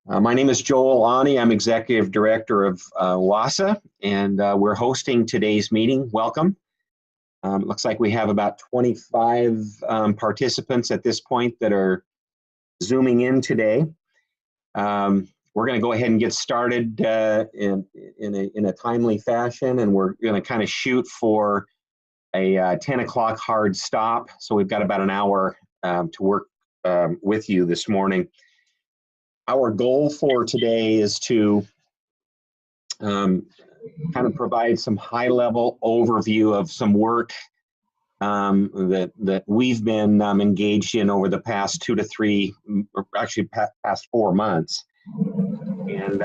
My name is Joel Ani. I'm Executive Director of WASA, and we're hosting today's meeting. Welcome. It looks like we have about 25 participants at this point that are Zooming in today. We're going to go ahead and get started in a timely fashion, and we're going to kind of shoot for a 10 o'clock hard stop. So we've got about an hour to work with you this morning. Our goal for today is to kind of provide some high-level overview of some work that we've been engaged in over the past 2 to 3, or actually past 4 months. And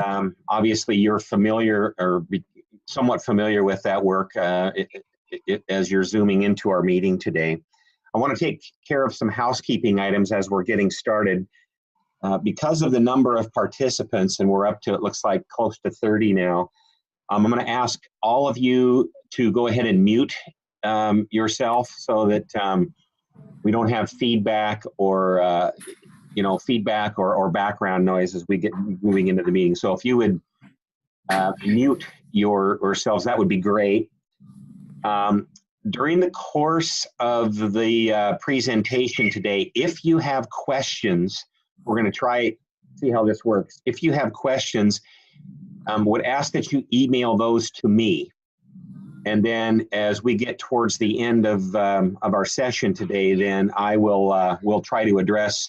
obviously you're familiar or somewhat familiar with that work as you're Zooming into our meeting today. I want to take care of some housekeeping items as we're getting started. Because of the number of participants, and we're up to, it looks like, close to 30 now, I'm going to ask all of you to go ahead and mute yourself so that we don't have feedback or feedback or background noise as we get moving into the meeting. So if you would mute yourselves, that would be great. During the course of the presentation today, if you have questions, we're going to try see how this works. If you have questions, would ask that you email those to me. And then as we get towards the end of our session today, then I will we'll try to address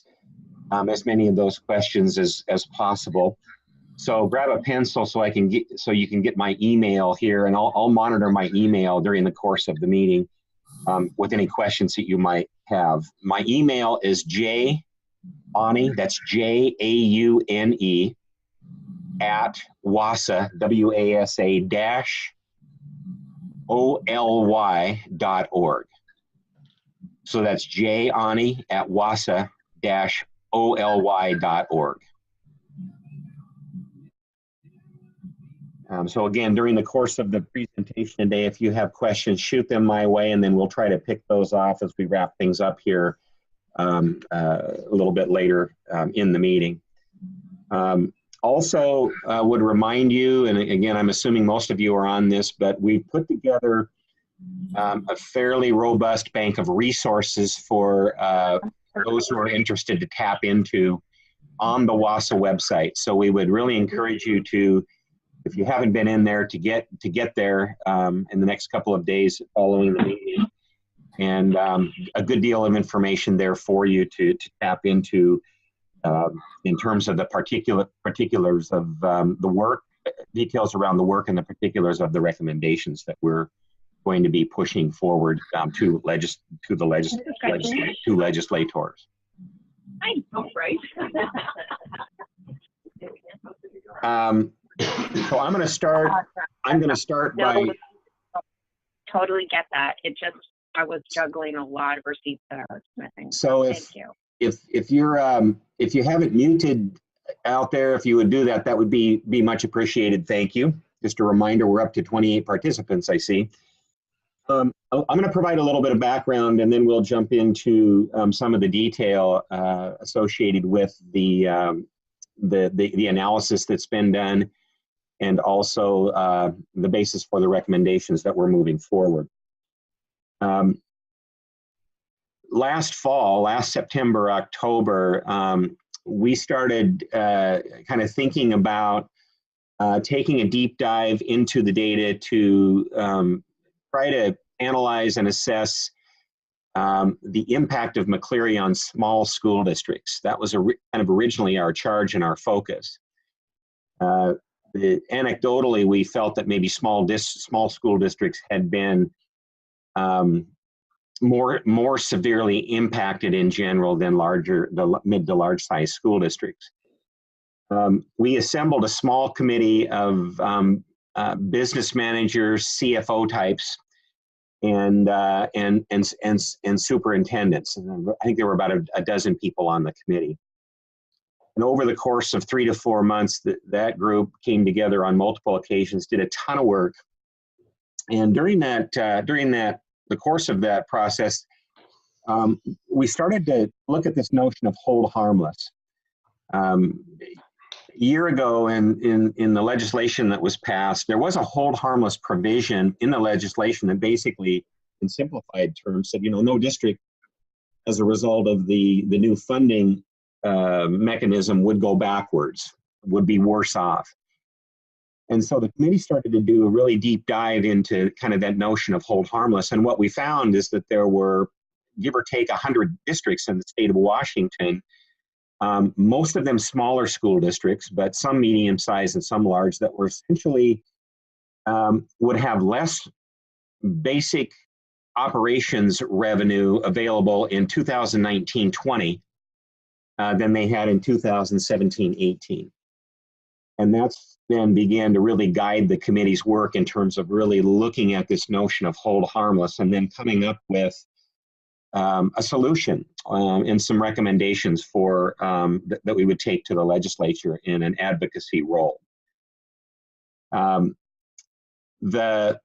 as many of those questions as possible. So grab a pencil so you can get my email here, and I'll monitor my email during the course of the meeting with any questions that you might have. My email is Ani, that's Jaune, at WASA, W-A-S-A -OLY.org. So that's Ani at WASA-OLY.org. So again, during the course of the presentation today, if you have questions, shoot them my way, and then we'll try to pick those off as we wrap things up here a little bit later in the meeting. Also would remind you, and again, I'm assuming most of you are on this, but we put together a fairly robust bank of resources for those who are interested to tap into on the WASA website. So we would really encourage you to, if you haven't been in there, to get there in the next couple of days following the meeting. And a good deal of information there for you to tap into in terms of the particulars of the work, details around the work, and the particulars of the recommendations that we're going to be pushing forward to legislators. I know, right? So I'm going to start. I'm going to start by. Totally get that. It just, I was juggling a lot of receipts that I was missing. So if you haven't muted out there, if you would do that, that would be much appreciated. Thank you. Just a reminder, we're up to 28 participants, I see. I'm going to provide a little bit of background, and then we'll jump into some of the detail associated with the analysis that's been done, and also the basis for the recommendations that we're moving forward. Last fall, last September, October, we started kind of thinking about taking a deep dive into the data to try to analyze and assess the impact of McCleary on small school districts. That was kind of originally our charge and our focus. Anecdotally, we felt that maybe small school districts had been more severely impacted in general than the mid to large size school districts. We assembled a small committee of business managers, CFO types, and superintendents. I think there were about a dozen people on the committee. And over the course of 3 to 4 months, that group came together on multiple occasions, did a ton of work. And during the course of that process, we started to look at this notion of hold harmless. year ago in the legislation that was passed, there was a hold harmless provision in the legislation that basically, in simplified terms, said, no district, as a result of the new funding mechanism, would go backwards, would be worse off. And so the committee started to do a really deep dive into kind of that notion of hold harmless. And what we found is that there were, give or take, 100 districts in the state of Washington, most of them smaller school districts, but some medium-sized and some large, that were essentially would have less basic operations revenue available in 2019-20 than they had in 2017-18. And that's then began to really guide the committee's work in terms of really looking at this notion of hold harmless and then coming up with a solution and some recommendations for that we would take to the legislature in an advocacy role. The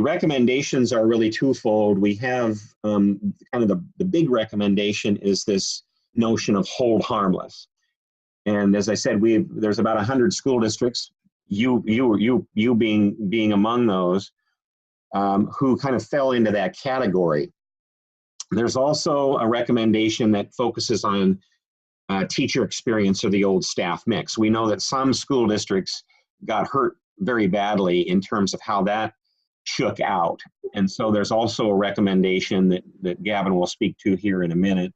recommendations are really twofold. We have kind of the big recommendation is this notion of hold harmless. And as I said, there's about 100 school districts, you being among those, who kind of fell into that category. There's also a recommendation that focuses on teacher experience or the old staff mix. We know that some school districts got hurt very badly in terms of how that shook out. And so there's also a recommendation that Gavin will speak to here in a minute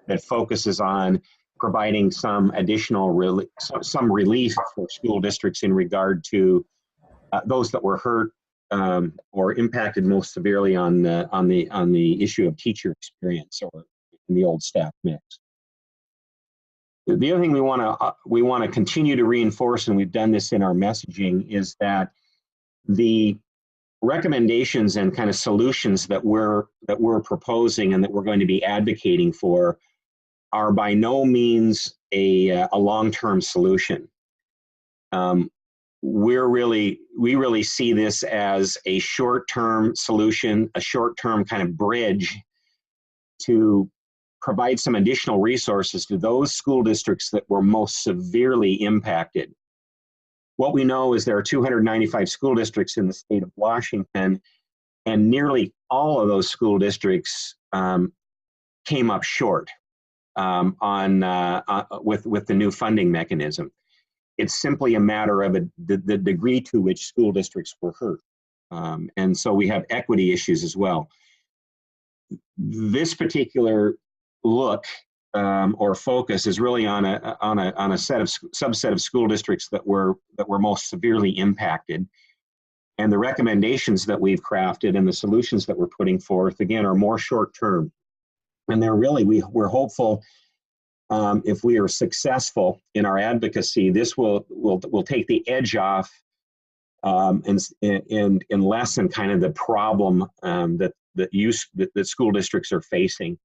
that focuses on providing some additional some relief for school districts in regard to those that were hurt or impacted most severely on the issue of teacher experience or in the old staff mix. The other thing we want to continue to reinforce, and we've done this in our messaging, is that the recommendations and kind of solutions that we're proposing and that we're going to be advocating for are by no means a long-term solution. We really see this as a short-term solution, a short-term kind of bridge to provide some additional resources to those school districts that were most severely impacted. What we know is there are 295 school districts in the state of Washington, and nearly all of those school districts came up short with the new funding mechanism. It's simply a matter of the degree to which school districts were hurt. And so we have equity issues as well. This particular look or focus is really on a subset of school districts that were most severely impacted. And the recommendations that we've crafted and the solutions that we're putting forth, again, are more short-term. And they're really, we're hopeful if we are successful in our advocacy, this will take the edge off and lessen kind of the problem that school districts are facing.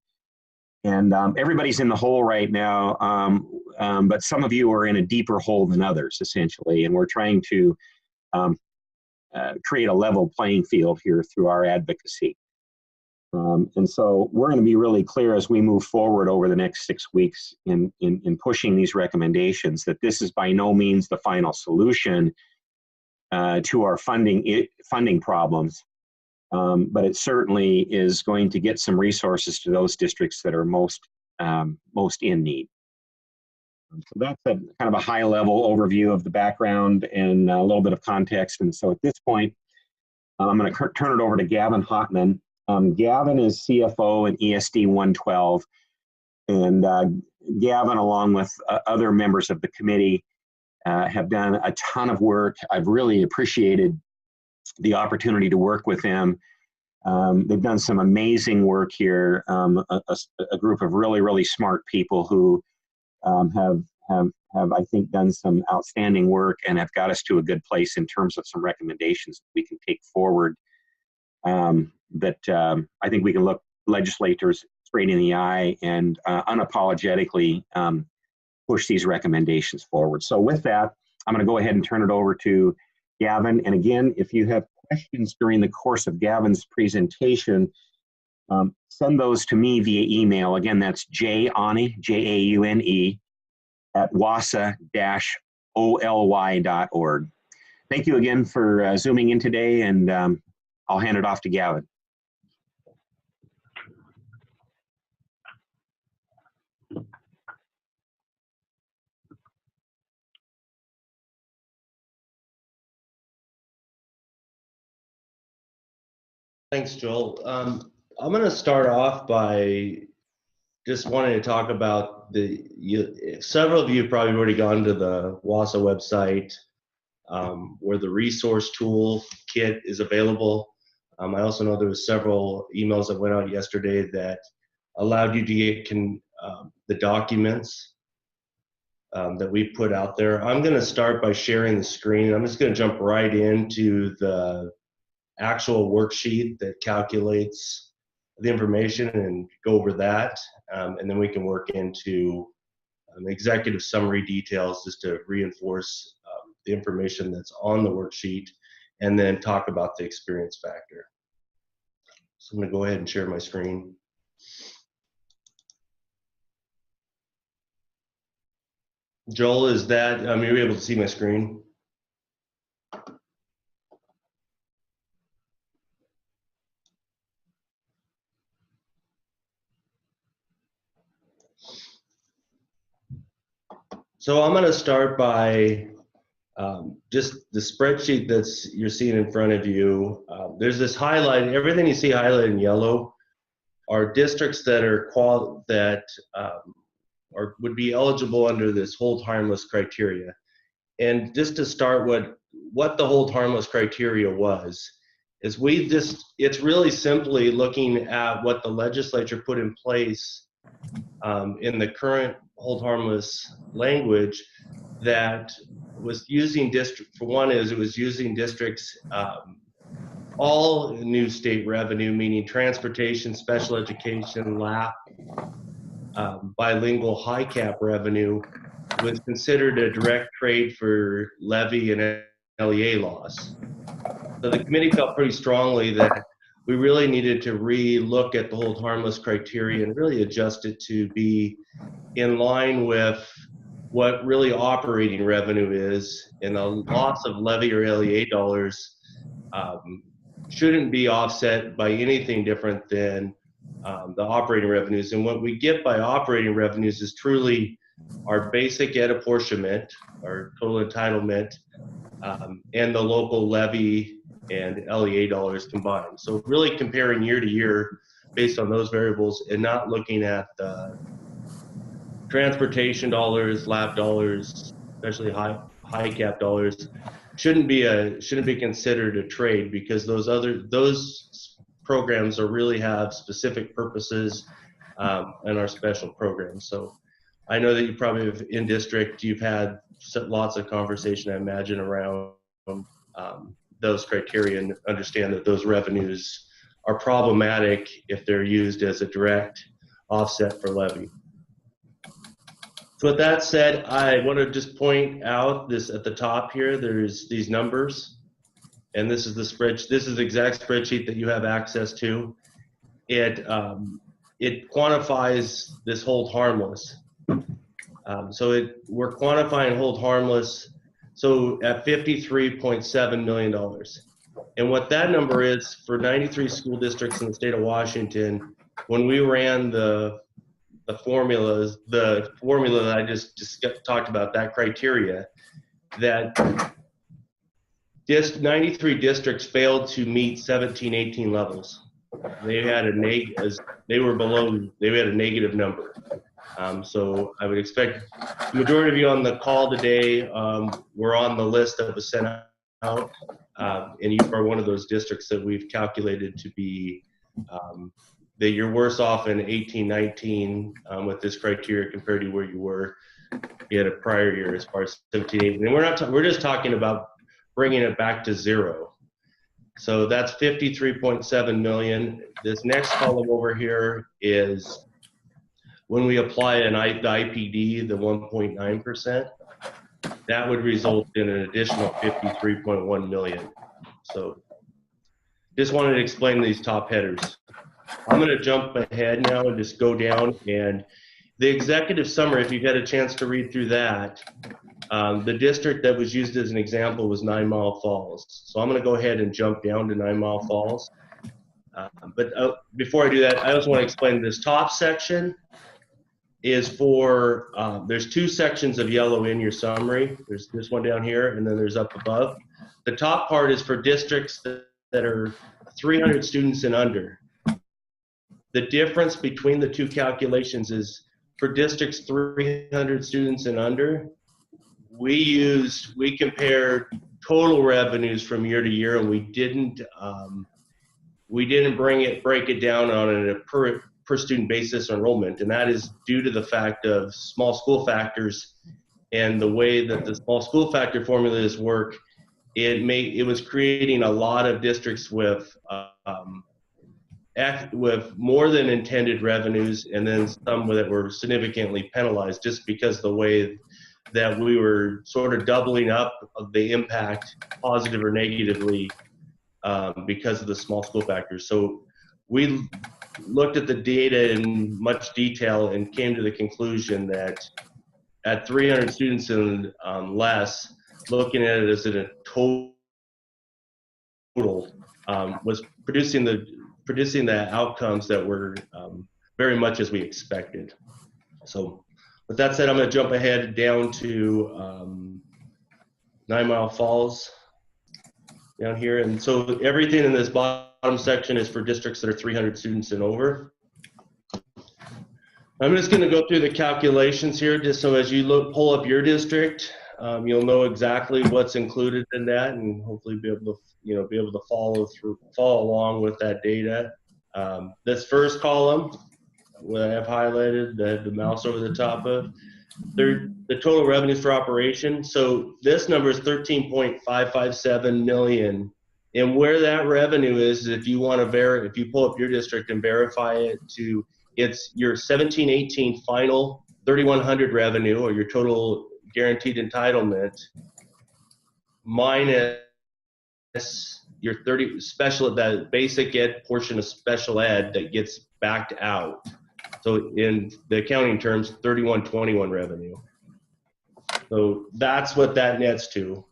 And everybody's in the hole right now, but some of you are in a deeper hole than others, essentially. And we're trying to create a level playing field here through our advocacy. And so we're going to be really clear as we move forward over the next 6 weeks in pushing these recommendations that this is by no means the final solution to our funding problems, but it certainly is going to get some resources to those districts that are most in need. So that's kind of a high-level overview of the background and a little bit of context. And so at this point, I'm going to turn it over to Gavin Hotman. Gavin is CFO in ESD 112, and Gavin, along with other members of the committee, have done a ton of work. I've really appreciated the opportunity to work with them. They've done some amazing work here, a group of really, really smart people who have, I think, done some outstanding work and have got us to a good place in terms of some recommendations that we can take forward that I think we can look legislators straight in the eye and unapologetically push these recommendations forward. So with that, I'm going to go ahead and turn it over to Gavin. And again, if you have questions during the course of Gavin's presentation, send those to me via email. Again, that's Jaune, Jaune, at wasa- Thank you again for Zooming in today, and I'll hand it off to Gavin. Thanks, Joel. I'm going to start off by just wanting to talk about several of you have probably already gone to the WASA website where the resource tool kit is available. I also know there was several emails that went out yesterday that allowed you to get the documents that we put out there. I'm going to start by sharing the screen. I'm just going to jump right into the actual worksheet that calculates the information and go over that, and then we can work into executive summary details just to reinforce the information that's on the worksheet, and then talk about the experience factor. So I'm going to go ahead and share my screen. Joel, is that, you're able to see my screen? So I'm going to start by just the spreadsheet you're seeing in front of you. There's this highlight. Everything you see highlighted in yellow are districts that would be eligible under this hold harmless criteria. And just to start, what the hold harmless criteria is it's really simply looking at what the legislature put in place in the current hold harmless language that was using it was using districts all new state revenue, meaning transportation, special education, LAP, bilingual high cap revenue was considered a direct trade for levy and LEA laws. So the committee felt pretty strongly that we really needed to re-look at the hold harmless criteria and really adjust it to be in line with what really operating revenue is, and the loss of levy or LEA dollars shouldn't be offset by anything different than the operating revenues. And what we get by operating revenues is truly our basic ed apportionment, our total entitlement, and the local levy and LEA dollars combined. So really comparing year to year based on those variables and not looking at the transportation dollars, LAP dollars, especially high cap dollars, shouldn't be considered a trade, because those programs really have specific purposes and are special programs. So I know that you probably have in district, you've had lots of conversation, I imagine, around those criteria, and understand that those revenues are problematic if they're used as a direct offset for levy. So with that said, I want to just point out this at the top here, there's these numbers, and this is the exact spreadsheet that you have access to. It quantifies this hold harmless. We're quantifying hold harmless, so at $53.7 million. And what that number is for 93 school districts in the state of Washington, when we ran the formula that I just talked about, that criteria, that 93 districts failed to meet 17-18 levels. They had a negative number. So I would expect the majority of you on the call today were on the list that was sent out, and you are one of those districts that we've calculated to be that you're worse off in 18-19 with this criteria compared to where you were in a prior year as far as 17-18. And we're just talking about bringing it back to zero. So that's 53.7 million. This next column over here is when we apply the IPD, the 1.9%, that would result in an additional 53.1 million. So just wanted to explain these top headers. I'm going to jump ahead now and just go down, and the executive summary, if you've had a chance to read through that, The district that was used as an example was 9 Mile Falls. So I'm going to go ahead and jump down to 9 Mile Falls. But before I do that, I also want to explain this top section is for, there's 2 sections of yellow in your summary. There's this one down here, and then there's up above. The top part is for districts that are 300 students and under. The difference between the 2 calculations is for districts 300 students and under, we compared total revenues from year to year, and we didn't break it down on a per student basis enrollment, and that is due to the fact of small school factors and the way that the small school factor formulas work. It was creating a lot of districts with more than intended revenues, and then some that were significantly penalized just because the way that we were sort of doubling up of the impact, positive or negatively, because of the small school factors. So we looked at the data in much detail and came to the conclusion that at 300 students and less, looking at it as a total, was producing the outcomes that were very much as we expected. So with that said, I'm going to jump ahead down to 9 Mile Falls down here. And so everything in this bottom section is for districts that are 300 students and over. I'm just going to go through the calculations here just so as you pull up your district, you'll know exactly what's included in that, and hopefully be able to follow along with that data. This first column, what I have highlighted, the mouse over the top of, the total revenues for operation. So this number is 13.557 million. And where that revenue is, if you want to if you pull up your district and verify it to, it's your 17-18 final 3,100 revenue, or your total guaranteed entitlement, minus your 30 that basic ed portion of special ed that gets backed out. So in the accounting terms, 3121 revenue. So that's what that nets to.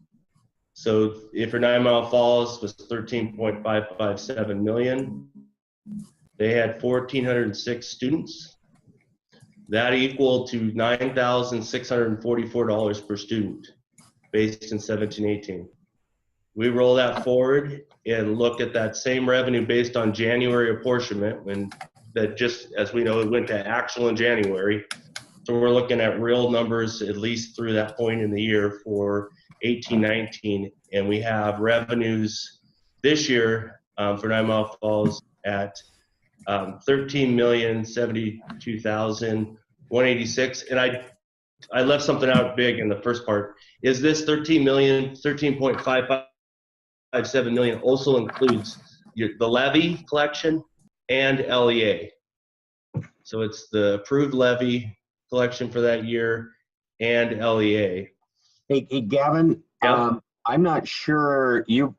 So if your 9 Mile Falls was 13.557 million, they had 1,406 students. That equaled to $9,644 per student based in 17-18. We roll that forward and look at that same revenue based on January apportionment, when that, just as we know, it went to actual in January. So we're looking at real numbers at least through that point in the year for 18-19, and we have revenues this year for 9 Mile Falls at 13,072,186. And I left something out big in the first part. Is this 13.557 million also includes the levy collection and LEA? So it's the approved levy collection for that year and LEA. Hey Gavin, Yep. I'm not sure you're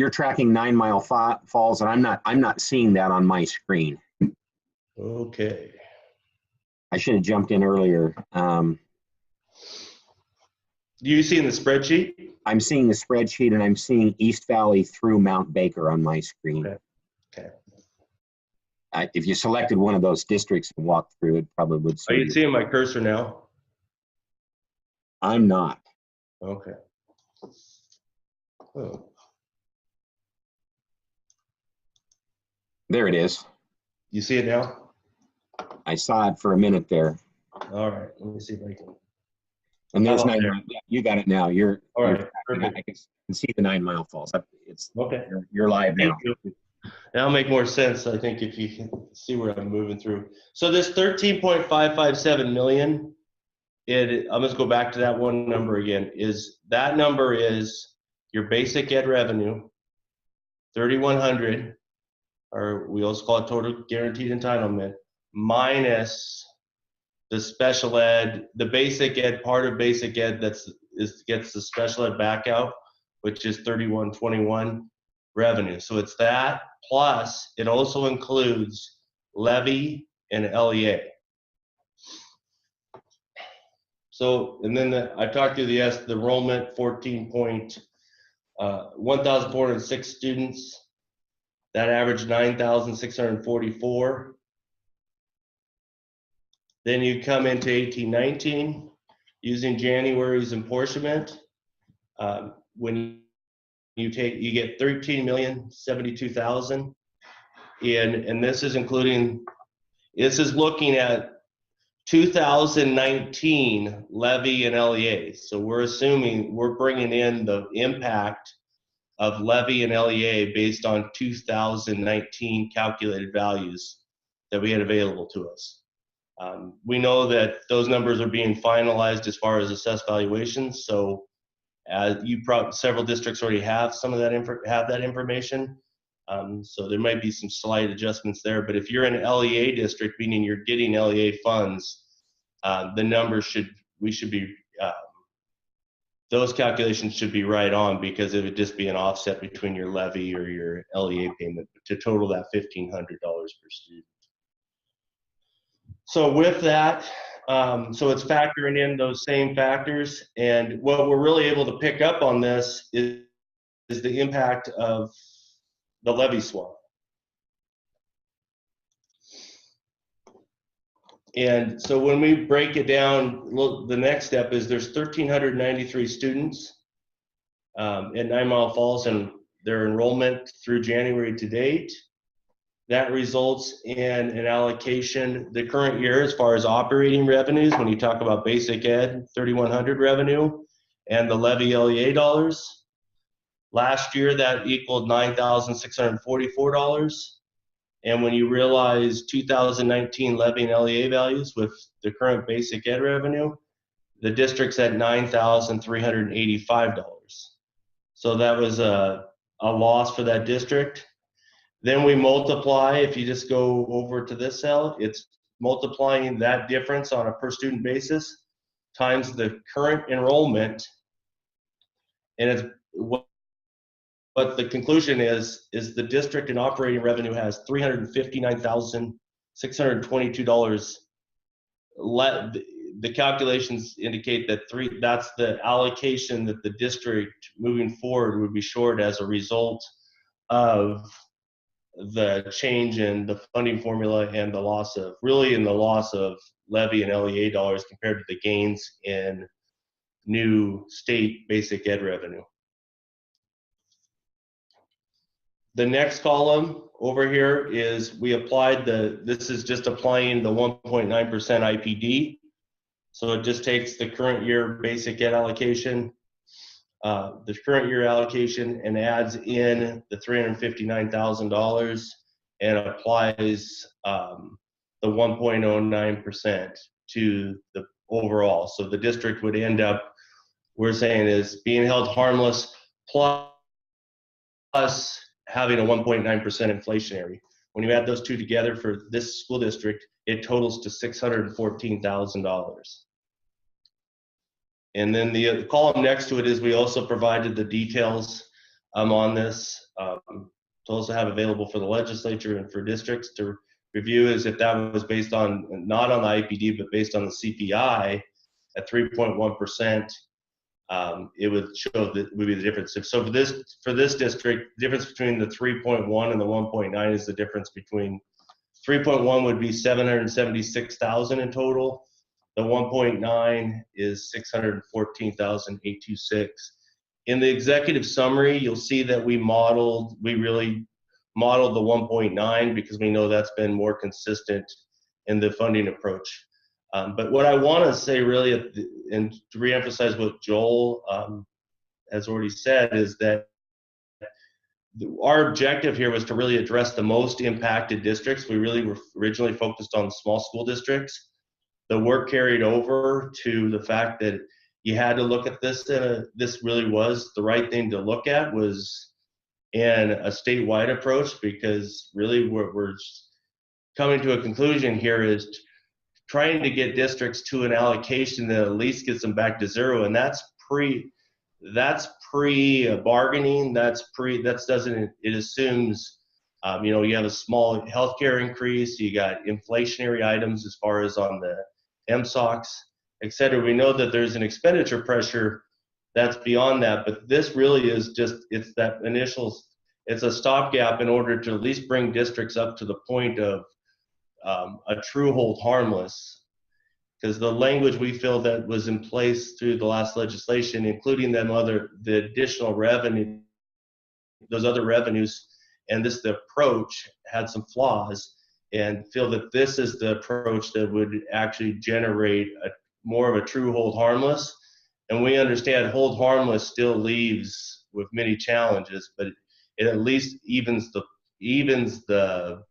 tracking 9 Mile Falls, and I'm not seeing that on my screen. Okay. I should have jumped in earlier. Do you see in the spreadsheet? I'm seeing the spreadsheet, and I'm seeing East Valley through Mount Baker on my screen. Okay. If you selected one of those districts and walked through, it probably would. Are you seeing my cursor now? I'm not. Okay. Oh. There it is. You see it now? I saw it for a minute there. All right. Let me see if I can. And there's Oh, 9 there. Mile. Yeah, you got it now. All right. I can see the 9 Mile Falls. It's Okay. You're live now. Thank you. That'll make more sense, I think, if you can see where I'm moving through. So this 13.557 million, I'm just go back to that one number again. That number is your basic ed revenue, 3,100, or we also call it total guaranteed entitlement, minus the special ed, the basic ed part of basic ed gets the special ed back out, which is 3,121 revenue. So it's that, plus it also includes levy and LEA. So, and then I talked to the enrollment, 1,406 students. That averaged 9,644. Then you come into 18-19 using January's apportionment. When you get 13,072,000, and this is looking at 2019 levy and LEA. So we're bringing in the impact of levy and LEA based on 2019 calculated values that we had available to us. We know that those numbers are being finalized as far as assessed valuations. So several districts already have some of that information. So there might be some slight adjustments there, but if you're an LEA district, meaning you're getting LEA funds, the numbers those calculations should be right on, because it would just be an offset between your levy or your LEA payment to total that $1,500 per student. So with that, so it's factoring in those same factors, and what we're really able to pick up on this is the impact of the levy swap. And so when we break it down, the next step is there's 1,393 students at 9 Mile Falls and their enrollment through January to date. That results in an allocation the current year as far as operating revenues, when you talk about basic ed, 3,100 revenue, and the levy LEA dollars. Last year, that equaled $9,644. And when you realize 2019 levy and LEA values with the current basic ed revenue, the district's at $9,385. So that was a loss for that district. Then we multiply, if you just go over to this cell, it's multiplying that difference on a per student basis times the current enrollment. And it's what the conclusion is the district in operating revenue has $359,622. The calculations indicate that that's the allocation that the district moving forward would be short as a result of the change in the funding formula and the loss of levy and LEA dollars compared to the gains in new state basic ed revenue. The next column over here is this is just applying the 1.9% IPD. So it just takes the current year basic ed allocation, the current year allocation, and adds in the $359,000 and applies the 1.09% to the overall. So the district would end up, we're saying, is being held harmless plus having a 1.9% inflationary. When you add those two together for this school district, it totals to $614,000. And then the column next to it is we also provided the details on this to also have available for the legislature and for districts to review, is if that was based on, not on the IPD, but based on the CPI at 3.1%. It would show that would be the difference. So for this district, the difference between the 3.1 and the 1.9 is the difference between 3.1 would be 776,000 in total. The 1.9 is 614,826. In the executive summary, you'll see that we really modeled the 1.9 because we know that's been more consistent in the funding approach. But what I want to say really, and to reemphasize what Joel has already said, is that our objective here was to really address the most impacted districts. We really were originally focused on small school districts. The work carried over to the fact that you had to look at this, and this really was the right thing to look at, was in a statewide approach, because really we're coming to a conclusion here is trying to get districts to an allocation that at least gets them back to zero, and that's pre bargaining. It assumes you have a small healthcare increase, you got inflationary items as far as on the MSOCs, et cetera. We know that there's an expenditure pressure that's beyond that, but this really is just, it's that initial, it's a stopgap in order to at least bring districts up to the point of a true hold harmless, because the language we feel that was in place through the last legislation, including the additional revenue, those other revenues, and the approach had some flaws, and feel that this is the approach that would actually generate more of a true hold harmless. And we understand hold harmless still leaves with many challenges, but it at least evens the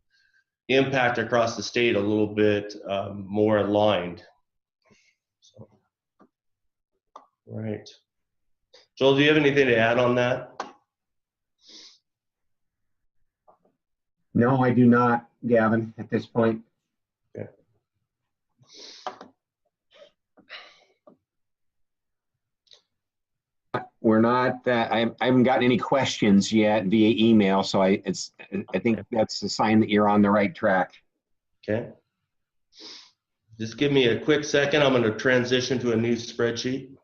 impact across the state a little bit more aligned. So, right. Joel, do you have anything to add on that? No, I do not, Gavin, at this point. Okay. We're not, I haven't gotten any questions yet via email, so I think that's a sign that you're on the right track. Okay. Just give me a quick second. I'm going to transition to a new spreadsheet.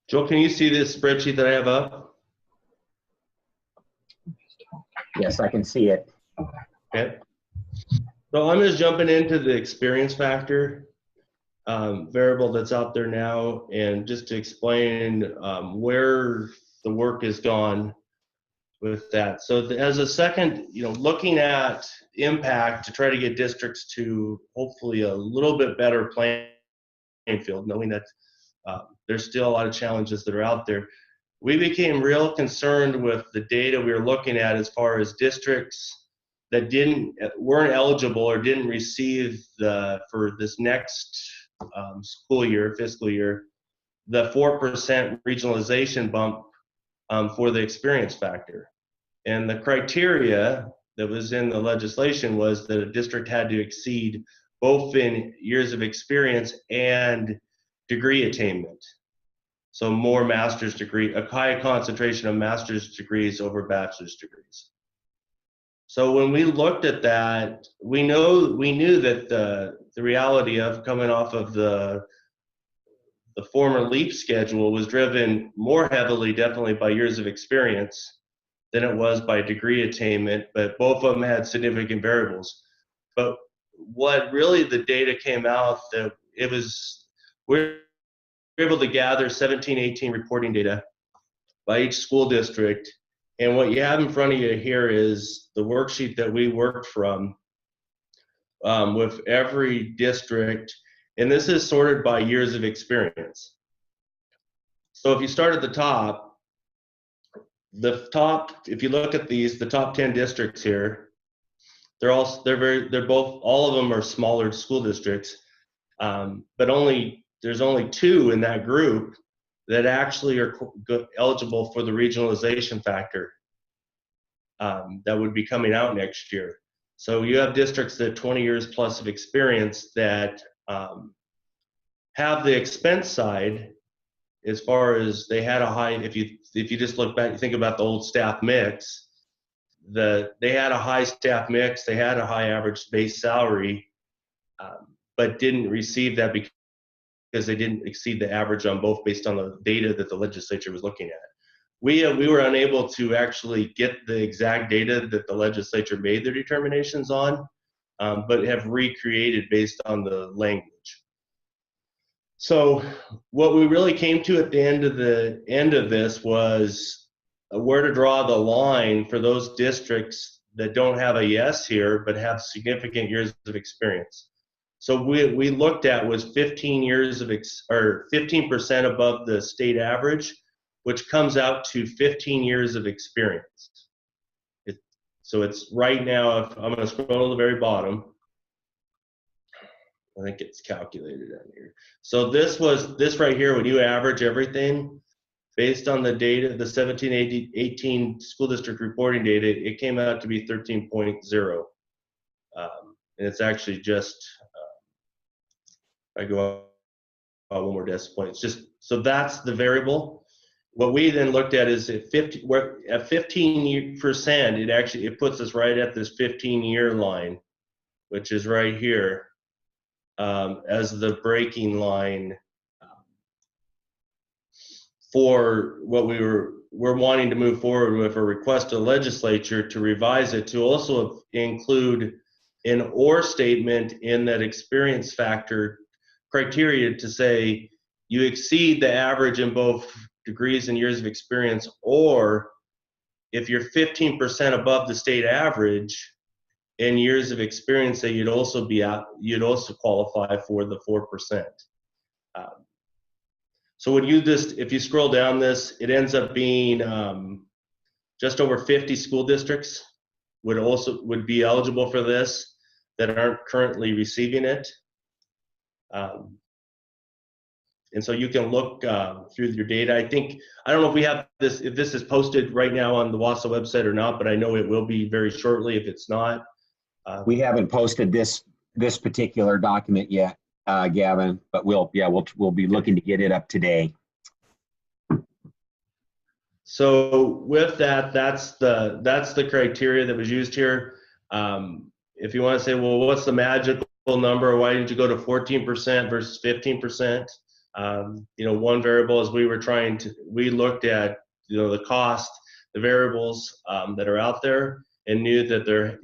Joel, can you see this spreadsheet that I have up? Yes, I can see it. Okay. So I'm just jumping into the experience factor variable that's out there now, and just to explain where the work has gone with that. So as a second, looking at impact to try to get districts to hopefully a little bit better playing field, knowing that there's still a lot of challenges that are out there. We became real concerned with the data we were looking at as far as districts that weren't eligible or didn't receive for this next fiscal year, the 4% regionalization bump for the experience factor. And the criteria that was in the legislation was that a district had to exceed both in years of experience and degree attainment. So more master's degree, a high concentration of master's degrees over bachelor's degrees. So when we looked at that, we knew that the reality of coming off of the former LEAP schedule was driven more heavily, definitely by years of experience than it was by degree attainment, but both of them had significant variables. But what really the data came out that we're able to gather 17-18 reporting data by each school district. And what you have in front of you here is the worksheet that we worked from with every district. And this is sorted by years of experience. So if you start at the top, if you look at these, the top 10 districts here, all of them are smaller school districts, but there's only 2 in that group that actually are eligible for the regionalization factor that would be coming out next year. So you have districts that 20 years plus of experience that have the expense side, as far as they had a high, if you just look back, you think about the old staff mix, they had a high staff mix, they had a high average base salary, but didn't receive that because they didn't exceed the average on both based on the data that the legislature was looking at. We were unable to actually get the exact data that the legislature made their determinations on, but have recreated based on the language. So what we really came to at the end of this was where to draw the line for those districts that don't have a yes here but have significant years of experience. So we looked at was 15 years of or 15% above the state average, which comes out to 15 years of experience. So it's right now, if I'm going to scroll to the very bottom, I think it's calculated down here. So this right here, when you average everything based on the data, the 17, 18 school district reporting data, it came out to be 13.0. And it's actually just, I go one more decimal point. It's just, so that's the variable. What we then looked at is at 15%, it puts us right at this 15-year line, which is right here, as the breaking line for what we're wanting to move forward with a request to the legislature to revise it to also include an or statement in that experience factor criteria to say you exceed the average in both degrees and years of experience, or if you're 15% above the state average in years of experience, that you'd also qualify for the 4%. So when if you scroll down this, it ends up being just over 50 school districts would be eligible for this that aren't currently receiving it. And so you can look through your data. I don't know if we have this, if this is posted right now on the WASA website or not, but I know it will be very shortly if it's not. We haven't posted this particular document yet, Gavin, but we'll be looking to get it up today. So with that, that's the criteria that was used here. If you want to say, well, what's the magical number? Why didn't you go to 14% versus 15%? One variable is we looked at, the cost, the variables that are out there, and knew that there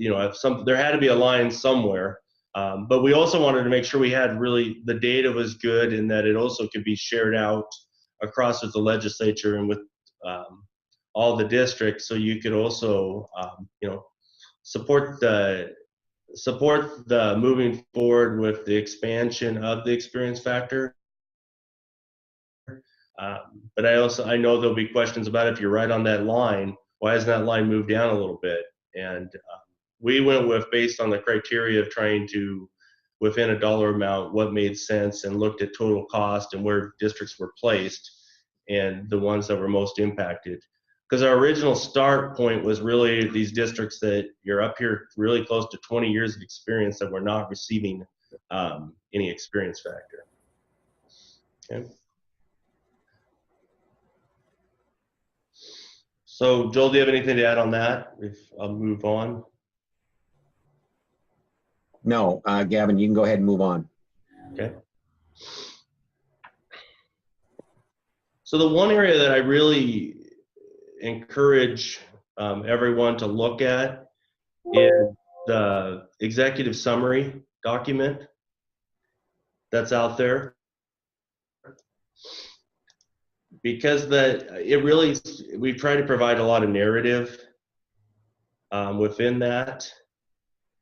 had to be a line somewhere. But we also wanted to make sure we had the data was good and that it also could be shared out across with the legislature and with all the districts, so you could also support the moving forward with the expansion of the experience factor. But I know there'll be questions about if you're right on that line, why hasn't that line moved down a little bit? And we went based on the criteria of trying to, within a dollar amount, what made sense, and looked at total cost and where districts were placed and the ones that were most impacted. Because our original start point was really these districts that you're up here really close to 20 years of experience that were not receiving any experience factor. Okay. So Joel, do you have anything to add on that? I'll move on. No, Gavin, you can go ahead and move on. Okay. So the one area that I really encourage everyone to look at is the executive summary document that's out there, because we try to provide a lot of narrative within that.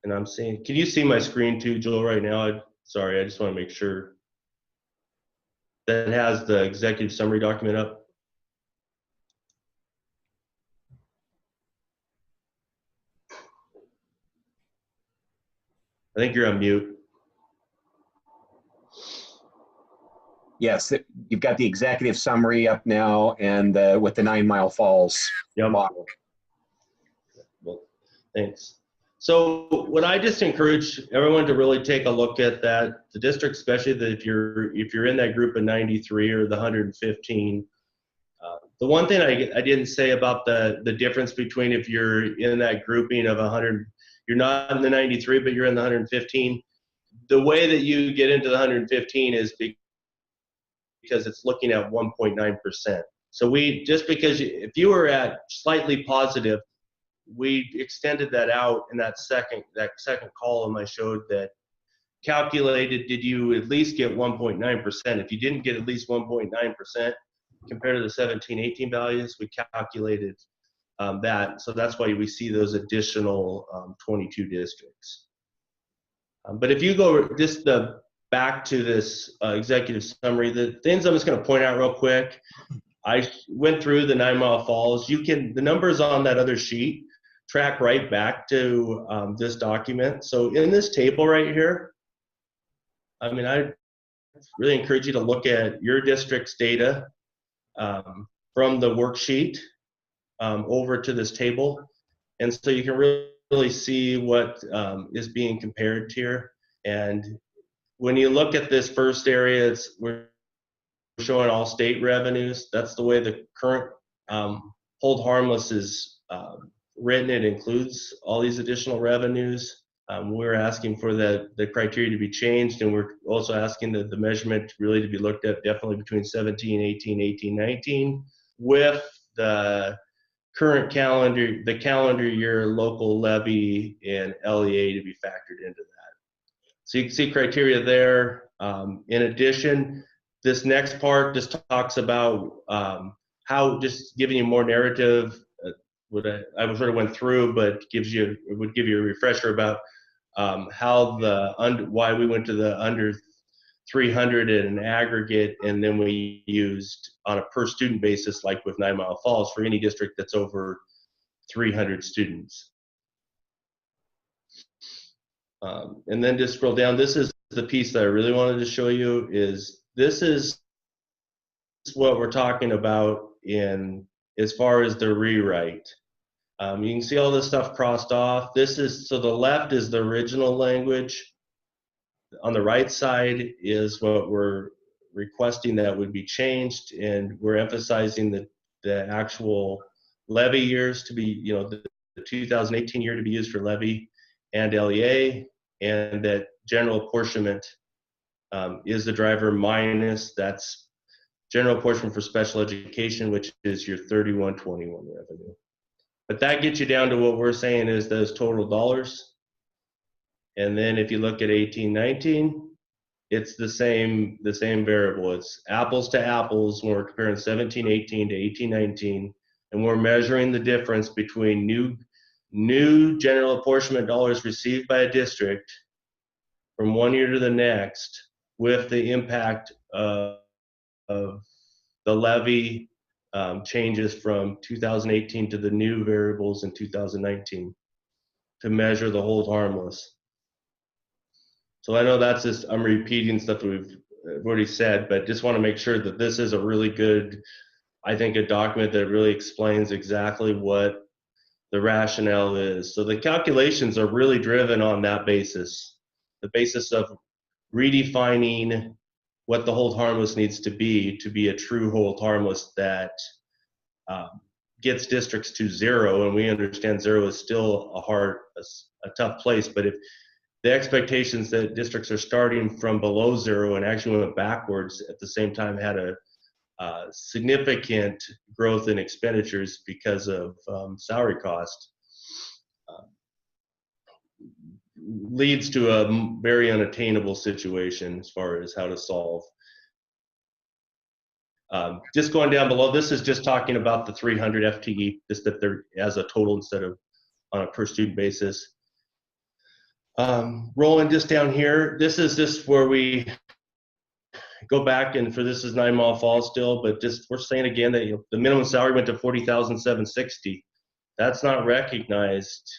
And I'm seeing, can you see my screen too, Joel, right now? Sorry, I just want to make sure that has the executive summary document up. I think you're on mute. Yes, you've got the executive summary up now, and with the 9 Mile Falls model. Well, thanks. So what I just encourage everyone to really take a look at that, the district, especially that if you're in that group of 93 or the 115. The one thing I didn't say about the difference between if you're in that grouping of 100, you're not in the 93, but you're in the 115. The way that you get into the 115 is because it's looking at 1.9%. So if you were at slightly positive, we extended that out in that second column. I showed that calculated, did you at least get 1.9%? If you didn't get at least 1.9% compared to the 17, 18 values, we calculated that. So that's why we see those additional 22 districts. But if you go just back to this executive summary, the things I'm just going to point out real quick. I went through the 9 Mile Falls. The numbers on that other sheet track right back to this document. So in this table right here, I mean, I really encourage you to look at your district's data from the worksheet over to this table. And so you can really see what is being compared here. And when you look at this first area, we're showing all state revenues. That's the way the current hold harmless is written. It includes all these additional revenues. We're asking for the criteria to be changed, and we're also asking the measurement really to be looked at definitely between 17, 18, 18, 19, with the current calendar year local levy and LEA to be factored into that. So you can see criteria there. In addition, this next part just talks about how, just giving you more narrative, what I sort of went through, but would give you a refresher about how why we went to the under 300 in an aggregate, and then we used on a per student basis, like with 9 Mile Falls, for any district that's over 300 students. And then just scroll down. This is the piece that I really wanted to show you. This is what we're talking about in as far as the rewrite. You can see all this stuff crossed off. So the left is the original language. On the right side is what we're requesting that would be changed, and we're emphasizing the actual levy years to be, the 2018 year to be used for levy and LEA, and that general apportionment is the driver minus, that's general apportionment for special education, which is your 3121 revenue. But that gets you down to what we're saying is those total dollars. And then if you look at 1819, it's the same variable. It's apples to apples when we're comparing 1718 to 1819, and we're measuring the difference between new general apportionment dollars received by a district from one year to the next, with the impact of the levy changes from 2018 to the new variables in 2019 to measure the hold harmless. So I know that's just, I'm repeating stuff that we've already said, but just want to make sure that this is a really good, I think, a document that really explains exactly what the rationale is. So the calculations are really driven on that basis, the basis of redefining what the hold harmless needs to be a true hold harmless that gets districts to zero. And we understand zero is still a tough place, but if the expectations that districts are starting from below zero and actually went backwards at the same time, had a significant growth in expenditures because of salary cost, leads to a very unattainable situation as far as how to solve. Just going down below, this is just talking about the 300 FTE, just that they're as a total instead of on a per student basis. Rolling just down here, this is just where we go back, and for this is 9 Mile Falls still, but just we're saying again that the minimum salary went to $40,760. That's not recognized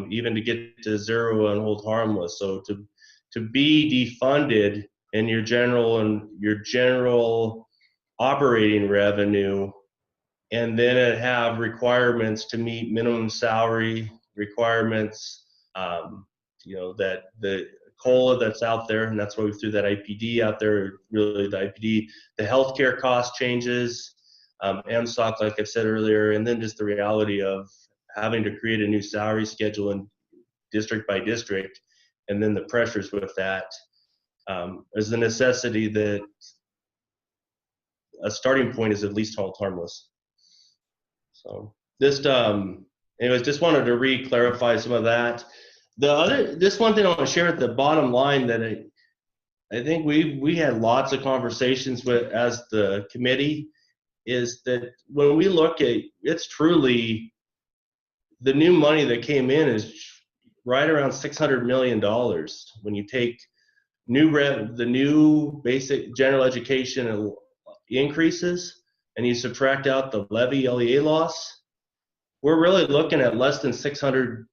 even to get to zero and hold harmless. So to be defunded in your general operating revenue, and then it have requirements to meet minimum salary requirements, that the COLA that's out there, and that's why we threw that IPD out there, really the IPD, the healthcare cost changes, MSOC, like I said earlier, and then just the reality of having to create a new salary schedule in district by district, and then the pressures with that. There's the necessity that a starting point is at least hold harmless. So just, anyways, just wanted to re-clarify some of that. This one thing I want to share at the bottom line that I think we had lots of conversations with as the committee, is that when we look at, it's truly, the new money that came in is right around $600 million. When you take the new basic general education increases, and you subtract out the levy LEA loss, we're really looking at less than $600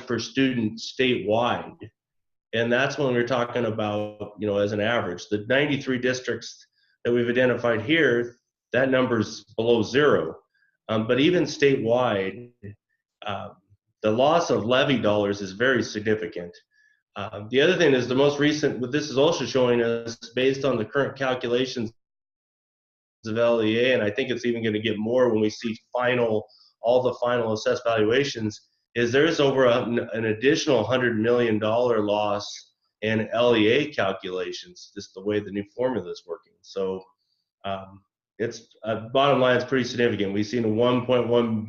per student statewide. And that's when we're talking about, as an average. The 93 districts that we've identified here, that number's below zero. But even statewide, the loss of levy dollars is very significant. The other thing is the most recent, what this is also showing us, based on the current calculations of LEA, and I think it's even going to get more when we see all the final assessed valuations, is there's over an additional $100 million loss in LEA calculations, just the way the new formula is working. So it's bottom line, it's pretty significant. We've seen a $1.1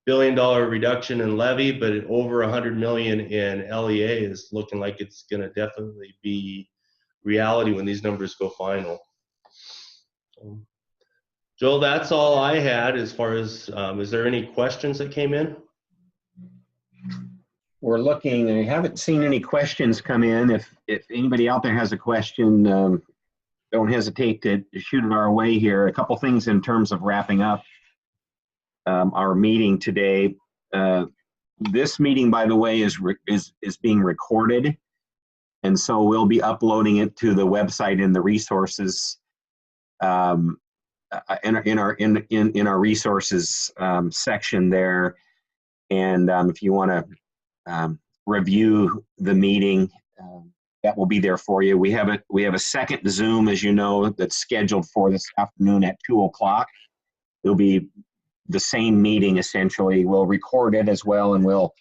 billion reduction in levy, but over $100 million in LEA is looking like it's going to definitely be reality when these numbers go final. Joel, that's all I had as far as, is there any questions that came in? We're looking, I haven't seen any questions come in. If anybody out there has a question, don't hesitate to shoot it our way here. A couple things in terms of wrapping up our meeting today. This meeting, by the way, is being recorded, and so we'll be uploading it to the website in the resources in our resources section there. And if you want to review the meeting, that will be there for you. We have a second Zoom, as you know, that's scheduled for this afternoon at 2 o'clock. It'll be the same meeting essentially. We'll record it as well, and we'll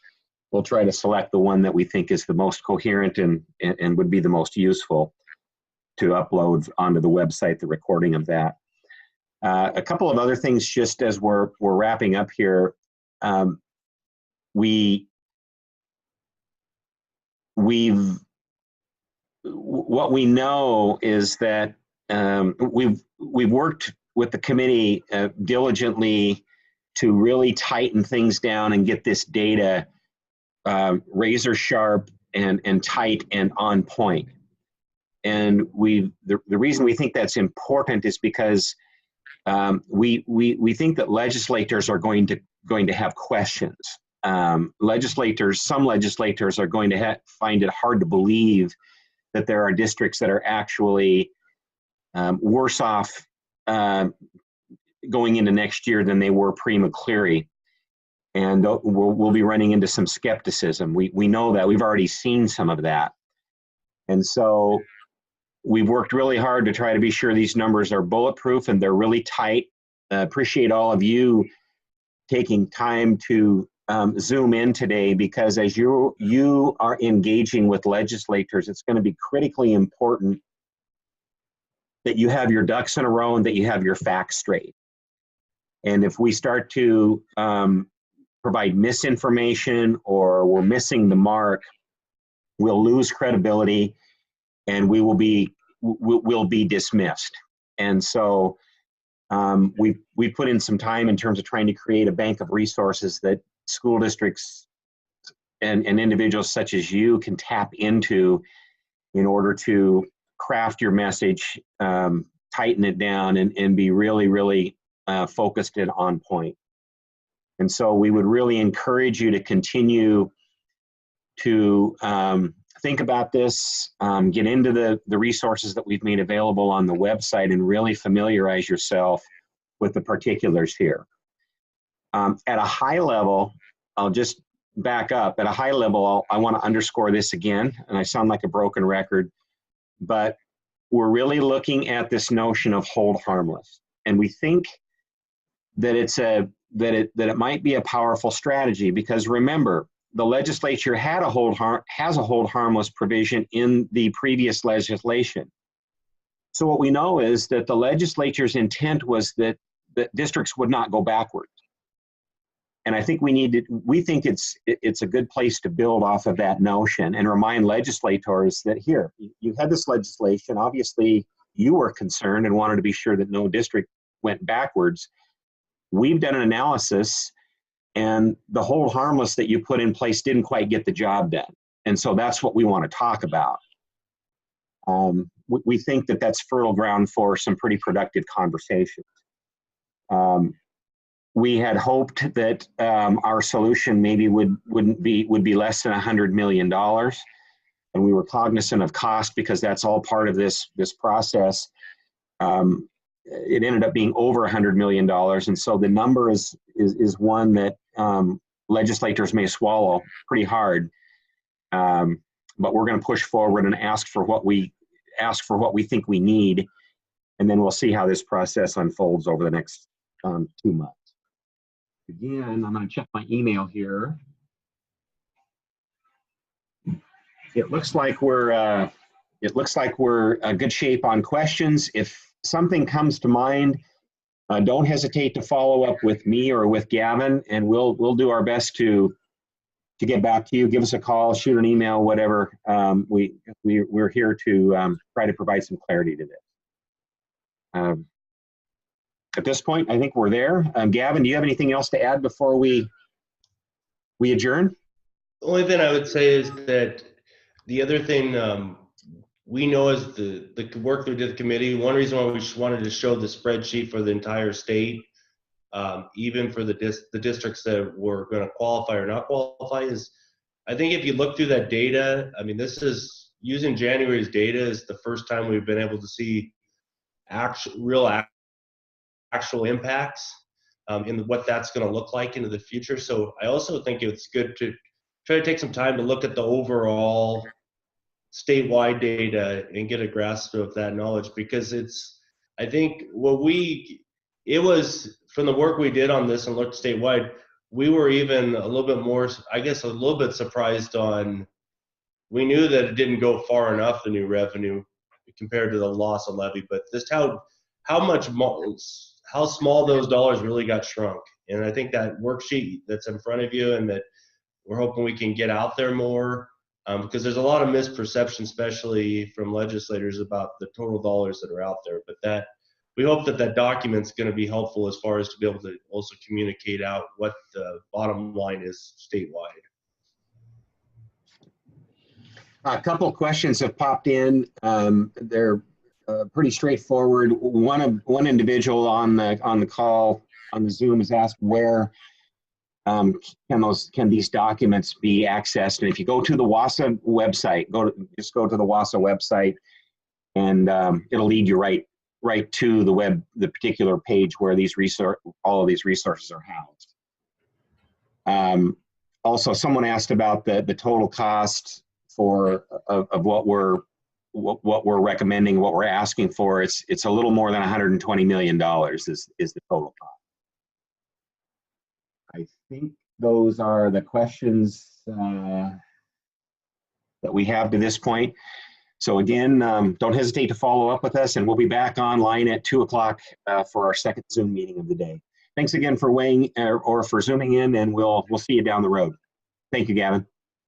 try to select the one that we think is the most coherent and would be the most useful to upload onto the website, the recording of that. A couple of other things just as we're wrapping up here. What we know is that we've worked with the committee diligently to really tighten things down and get this data razor sharp and tight and on point. And the reason we think that's important is because we think that legislators are going to have questions. Some legislators are going to find it hard to believe that there are districts that are actually worse off going into next year than they were pre-McCleary. And we'll be running into some skepticism. We know that. We've already seen some of that. And so we've worked really hard to try to be sure these numbers are bulletproof and they're really tight. Appreciate all of you taking time to Zoom in today, because as you are engaging with legislators, it's going to be critically important that you have your ducks in a row and that you have your facts straight. And if we start to provide misinformation or we're missing the mark, we'll lose credibility and we'll be dismissed. And so we put in some time in terms of trying to create a bank of resources that school districts and individuals such as you can tap into in order to craft your message, tighten it down, and be really, really focused and on point. And so we would really encourage you to continue to think about this, get into the resources that we've made available on the website, and really familiarize yourself with the particulars here. At a high level, I'll just back up. At a high level, I want to underscore this again, and I sound like a broken record, but we're really looking at this notion of hold harmless. And we think that it might be a powerful strategy, because remember, the legislature has a hold harmless provision in the previous legislation. So what we know is that the legislature's intent was that districts would not go backwards. And I think we think it's a good place to build off of that notion and remind legislators that here, you had this legislation, obviously you were concerned and wanted to be sure that no district went backwards. We've done an analysis, and the hold harmless that you put in place didn't quite get the job done. And so that's what we want to talk about. We think that that's fertile ground for some pretty productive conversations. we had hoped that our solution maybe would be less than $100 million, and we were cognizant of cost because that's all part of this process. It ended up being over $100 million, and so the number is one that legislators may swallow pretty hard. But we're going to push forward and ask for what we think we need, and then we'll see how this process unfolds over the next 2 months. Again, I'm going to check my email here. It looks like we're in good shape on questions. If something comes to mind, don't hesitate to follow up with me or with Gavin, and we'll do our best to get back to you. Give us a call, shoot an email, whatever. We're here to try to provide some clarity to this. At this point, I think we're there. Gavin, do you have anything else to add before we adjourn? The only thing I would say is that the other thing we know is the work we did the committee. One reason why we just wanted to show the spreadsheet for the entire state, even for the districts that were going to qualify or not qualify, is I think if you look through that data, I mean, this is using January's data is the first time we've been able to see actual impacts in what that's going to look like into the future. So I also think it's good to try to take some time to look at the overall statewide data and get a grasp of that knowledge, because I think it was from the work we did on this and looked statewide, we were even a little bit more, I guess, a little bit surprised we knew that it didn't go far enough, the new revenue, compared to the loss of levy, but just how small those dollars really got shrunk. And I think that worksheet that's in front of you and that we're hoping we can get out there more, because there's a lot of misperception, especially from legislators, about the total dollars that are out there. But we hope that document's going to be helpful as far as to be able to also communicate out what the bottom line is statewide. A couple of questions have popped in. They're pretty straightforward. One individual on the call on the Zoom has asked where can these documents be accessed, and if you go to the WASA website, just go to the WASA website, and it'll lead you right to the particular page where all of these resources are housed. Also, someone asked about the total cost of what we're recommending, what we're asking for. It's a little more than $120 million is the total cost. I think those are the questions that we have to this point. So again, don't hesitate to follow up with us, and we'll be back online at 2 o'clock for our second Zoom meeting of the day. Thanks again for weighing or for Zooming in, and we'll see you down the road. Thank you, Gavin.